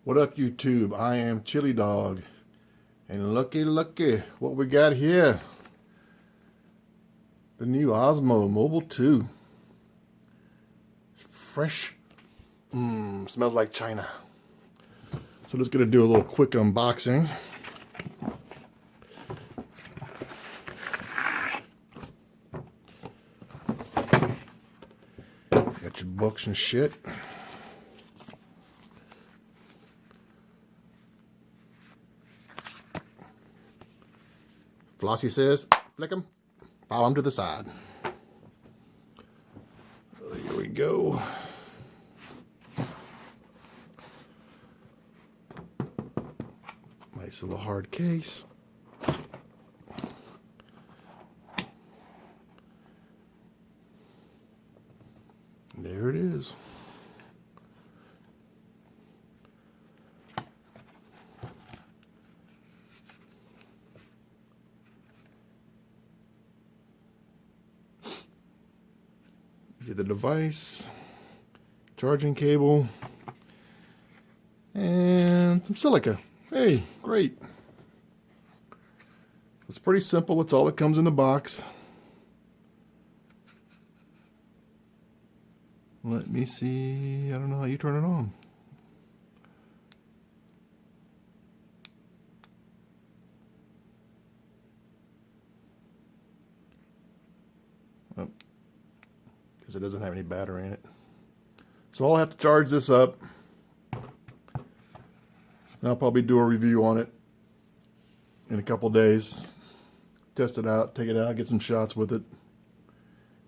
What up, YouTube? I am Chili Dog, and looky what we got here. The new Osmo Mobile 2. Fresh. Smells like China. So just gonna do a little quick unboxing. Got your books and shit. Flossie says, flick them, pile them to the side. Here we go. Nice little hard case. There it is. Get the device, charging cable, and some silica. Hey, great. It's pretty simple. It's all that comes in the box. Let me see. I don't know how you turn it on. Oh, because it doesn't have any battery in it. So I'll have to charge this up. And I'll probably do a review on it in a couple days. Test it out, take it out, get some shots with it.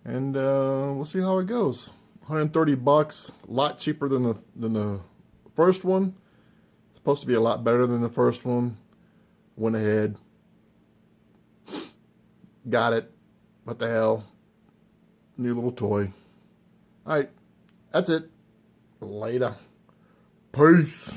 And we'll see how it goes. 130 bucks, a lot cheaper than the first one. It's supposed to be a lot better than the first one. Went ahead. Got it. What the hell? New little toy. Alright, that's it. Later. Peace.